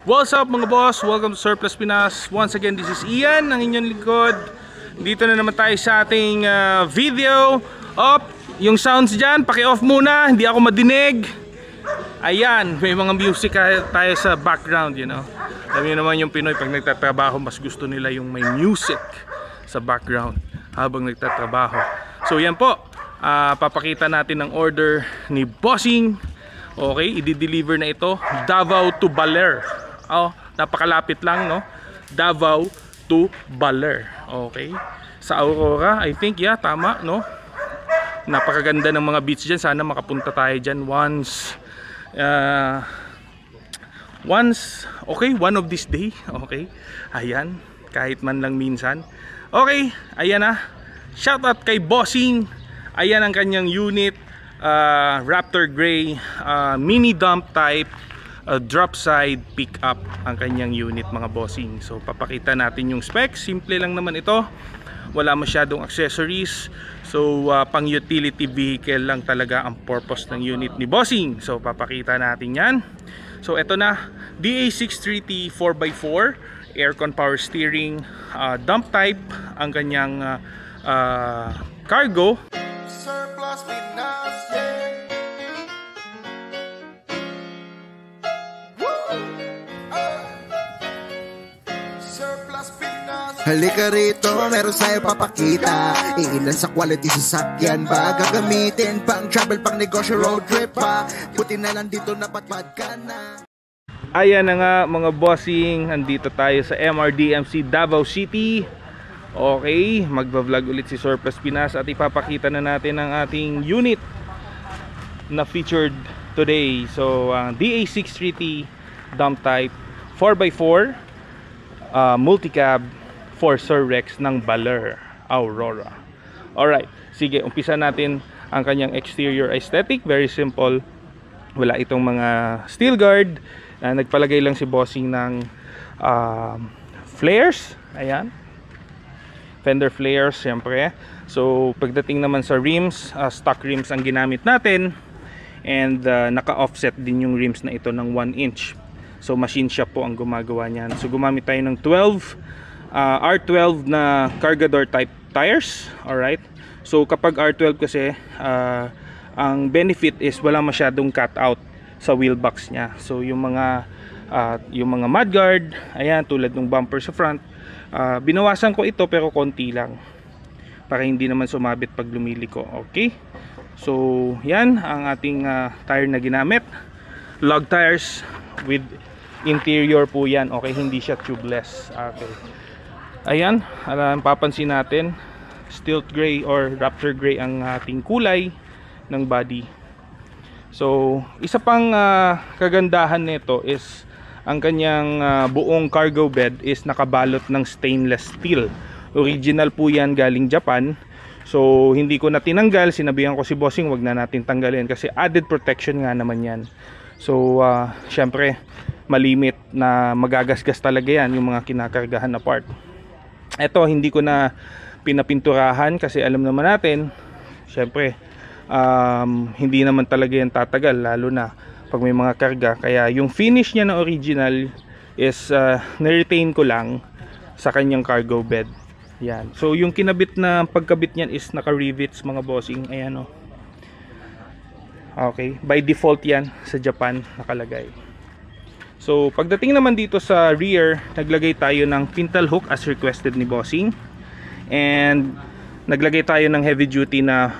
What's up mga boss? Welcome to Surplus Pinas. Once again, this is Ian, ang inyong lingkod. Dito na naman tayo sa ating video. Yung sounds dyan, paki-off muna, hindi ako madinig. Ayan, may mga music tayo sa background, you know. Alam niyo naman yung Pinoy, pag nagtatrabaho, mas gusto nila yung may music sa background habang nagtatrabaho. So yan po, papakita natin ang order ni Bossing. Okay, i-deliver na ito, Davao to Baler. Napakalapit lang, no? Davao to Baler. Okay, sa Aurora, I think, yeah, tama, no? Napakaganda ng mga beach dyan. Sana makapunta tayo dyan once, okay, one of this day. Okay, ayan, kahit man lang minsan. Okay, ayan na. Shoutout kay Bossing. Ayan ang kanyang unit, Raptor Gray, mini dump type, drop side pickup ang kanyang unit mga bossing. So papakita natin yung specs. Simple lang naman ito, wala masyadong accessories. So pang utility vehicle lang talaga ang purpose ng unit ni Bossing. So papakita natin yan. So ito na, DA630 4x4, aircon power steering, dump type ang kanyang cargo. Surplus Pinas, yeah. Surplus Pinas. Halika rito, meron sa'yo papakita. Iilan sa quality sasakyan ba? Gagamitin pang travel, pang negosyo, road trip pa. Buti na lang dito napatpad ka na. Ayan na nga mga bossing, andito tayo sa MRDMC Davao City. Okay, magva-vlog ulit si Surplus Pinas at ipapakita na natin ang ating unit na featured today. So DA630 dump type 4x4 multicab for Sir Rex ng Baler, Aurora. Alright, sige, umpisa natin ang kanyang exterior aesthetic. Very simple, wala itong mga steel guard. Nagpalagay lang si Bossing ng flares. Ayan, fender flares syempre. So pagdating naman sa rims, stock rims ang ginamit natin, and naka-offset din yung rims na ito ng 1 inch. So machine shop po ang gumagawa niyan. So gumamit tayo ng R12 na Cargador type tires. Alright, so kapag R12 kasi ang benefit is wala masyadong cut out sa wheel box niya. So yung mga mudguard, ayan, tulad ng bumper sa front, binawasan ko ito pero konti lang para hindi naman sumabit pag lumiliko. Okay, so yan ang ating tire na ginamit, lug tires with interior po yan. Okay, hindi siya tubeless. Okay, ayan, papansin natin stilt gray or Raptor gray ang ating kulay ng body. So isa pang kagandahan nito is ang kanyang buong cargo bed is nakabalot ng stainless steel. Original po yan, galing Japan. So hindi ko na tinanggal, sinabihan ko si Bossing wag na natin tanggalin kasi added protection nga naman yan. So syempre malimit na magagasgas talaga yan yung mga kinakargahan na part. Ito hindi ko na pinapinturahan kasi alam naman natin syempre hindi naman talaga yan tatagal, lalo na pag may mga karga. Kaya yung finish niya na original is na-retain ko lang sa kanyang cargo bed. Yan. So yung kinabit na pagkabit niyan is naka-rivets mga bossing. Ayan o. Okay, by default yan sa Japan nakalagay. So pagdating naman dito sa rear, naglagay tayo ng pintle hook as requested ni Bossing, and naglagay tayo ng heavy duty na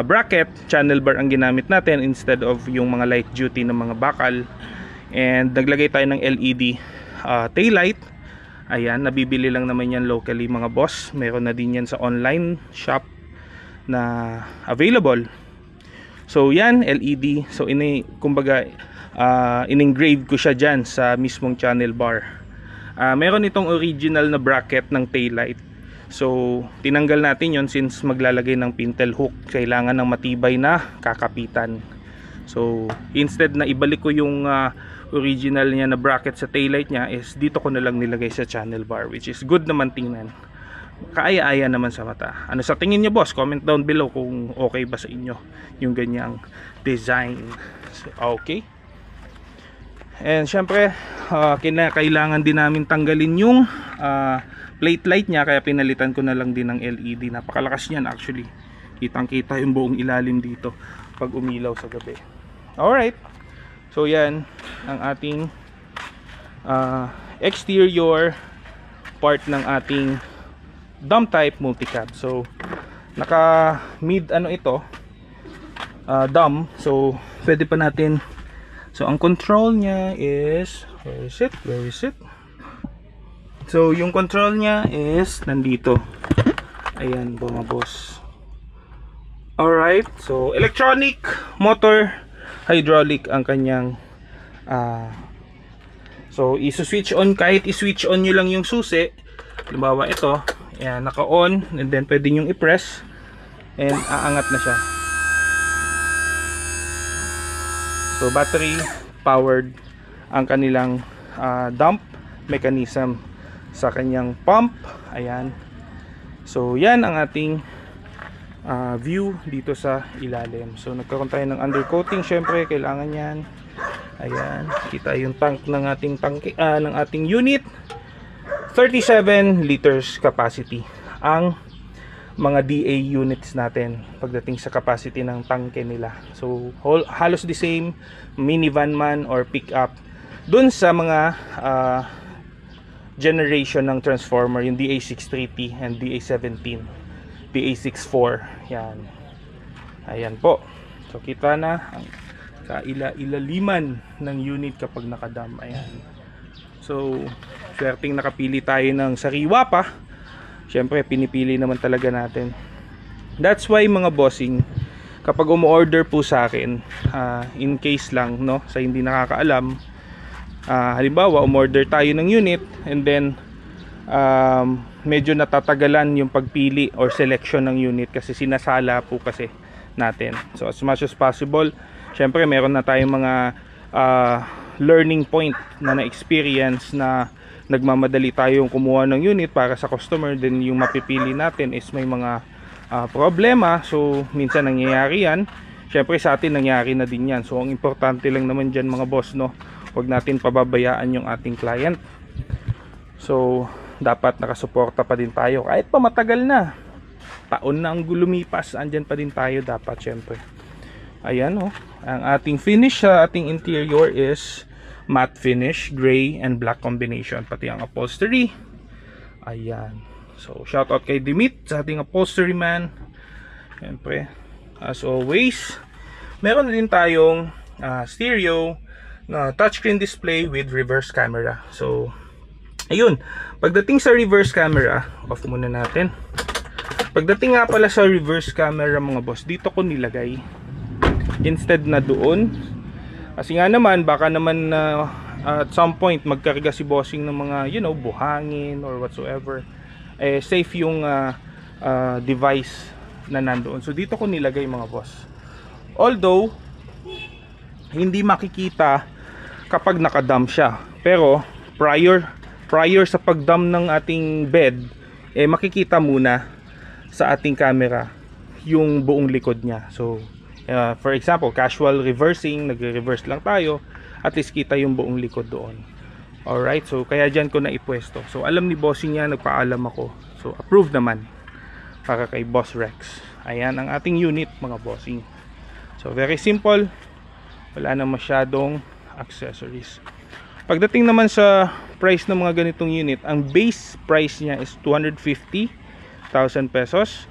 bracket. Channel bar ang ginamit natin instead of yung mga light duty na mga bakal, and naglagay tayo ng LED taillight. Ayan, nabibili lang naman yan locally mga boss. Meron na din yan sa online shop na available. So yan, LED. So kumbaga in-engrave ko siya dyan sa mismong channel bar. Meron itong original na bracket ng taillight. So tinanggal natin yon since maglalagay ng pintle hook, kailangan ng matibay na kakapitan. So instead na ibalik ko yung original niya na bracket sa taillight niya, is dito ko na lang nilagay sa channel bar, which is good naman tingnan. Kaaya-aya naman sa mata. Ano sa tingin niyo boss? Comment down below kung okay ba sa inyo yung ganyang design. So, okay. And syempre, kailangan din namin tanggalin yung plate light niya, kaya pinalitan ko na lang din ng LED. Napakalakas niyan actually. Kitang-kita yung buong ilalim dito pag umilaw sa gabi. Alright. So yan ang ating exterior part ng ating dump type multicab. So naka mid ano ito, dump. So pwede pa natin. So ang control niya is, where is it? So yung control niya is nandito. Ayan mga boss. Alright, so electronic, motor, hydraulic ang kanyang so iso-switch on, kahit i-switch on nyo lang yung susi. Halimbawa ito, ayan, naka-on, and then pwede nyo i-press and aangat na siya. So battery powered ang kanilang dump mechanism sa kanyang pump. Ayan. So yan ang ating view dito sa ilalim. So nagkaroon tayo ng undercoating, syempre kailangan yan. Ayan, kita yung tank ng ating ng ating unit. 37 liters capacity ang mga DA units natin pagdating sa capacity ng tangke nila. So halos the same minivan man or pickup dun sa mga generation ng transformer, yung DA630 and DA17, DA64. Yan. Ayan po. So kita na ang kaila-ilaliman ng unit kapag nakadam. Ayan. So swerteng nakapili tayo ng sariwa pa. Siyempre pinipili naman talaga natin. That's why mga bossing, kapag umu-order po sa akin, in case lang no, sa hindi nakakaalam, halimbawa umorder tayo ng unit and then medyo natatagalan yung pagpili or selection ng unit kasi sinasala po kasi natin. So as much as possible, syempre meron na tayong mga learning point na na-experience na nagmamadali tayong kumuha ng unit para sa customer, then yung mapipili natin is may mga problema. So minsan nangyayari yan, syempre sa atin nangyari na din yan. So ang importante lang naman dyan mga boss, no, huwag natin pababayaan yung ating client. So dapat nakasuporta pa din tayo kahit pa matagal na, taon na ang lumipas, andyan pa din tayo dapat syempre. Ayan, oh, ang ating finish sa ating interior is matte finish, gray and black combination, pati ang upholstery. Ayan. So shout out kay Dimit sa ating upholstery man. Siyempre, as always, meron din tayong stereo na touchscreen display with reverse camera. So ayun, pagdating sa reverse camera, off muna natin. Pagdating nga pala sa reverse camera mga boss, dito ko nilagay instead na doon. Kasi nga naman, baka naman at some point magkarga si bossing ng mga, you know, buhangin or whatsoever. Safe yung device na nandoon. So dito ko nilagay mga boss. Although hindi makikita kapag nakadump siya, pero prior sa pagdump ng ating bed, makikita muna sa ating camera yung buong likod niya. So for example, casual reversing, nagre-reverse lang tayo, at least kita yung buong likod doon. Alright, so kaya dyan ko na ipwesto. So alam ni bossing niya, nagpaalam ako. So approved naman para kay Boss Rex. Ayan ang ating unit mga bossing. So very simple, wala na masyadong accessories. Pagdating naman sa price ng mga ganitong unit, ang base price niya is 250,000 pesos.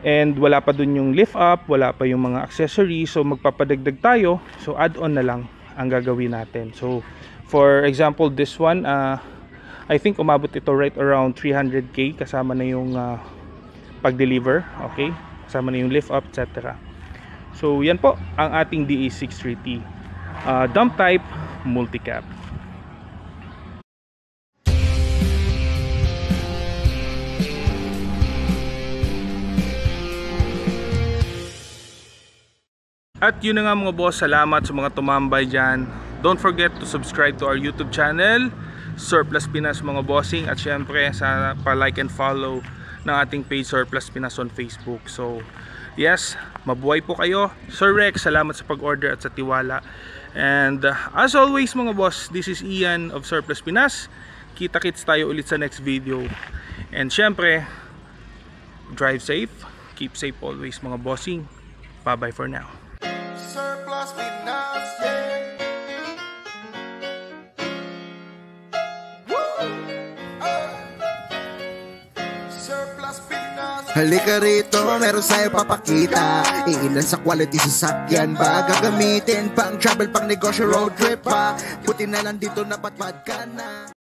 And wala pa dun yung lift up, wala pa yung mga accessories. So magpapadagdag tayo. So add-on na lang ang gagawin natin. So for example, this one, I think umabot ito right around 300k kasama na yung pag-deliver. Okay? Kasama na yung lift up, etc. So yan po ang ating DA630 dump type multicab. At yun na nga mga boss, salamat sa mga tumambay dyan. Don't forget to subscribe to our YouTube channel, Surplus Pinas mga bossing. At syempre, sana pa-like and follow ng ating page Surplus Pinas on Facebook. So, Yes, mabuhay po kayo. Sir Rex, salamat sa pag-order at sa tiwala. And as always mga boss, this is Ian of Surplus Pinas. Kita-kits tayo ulit sa next video. And syempre, drive safe, keep safe always mga bossing. Bye-bye for now. Surplus Pinas, yeah. Surplus Pinas. Halika rito, meron sa'yo papakita. Iilan sa quality sasakyan ba gagamitin? Pang travel, pang negosyo, road trip pa. Buti na lang dito napatpad ka na.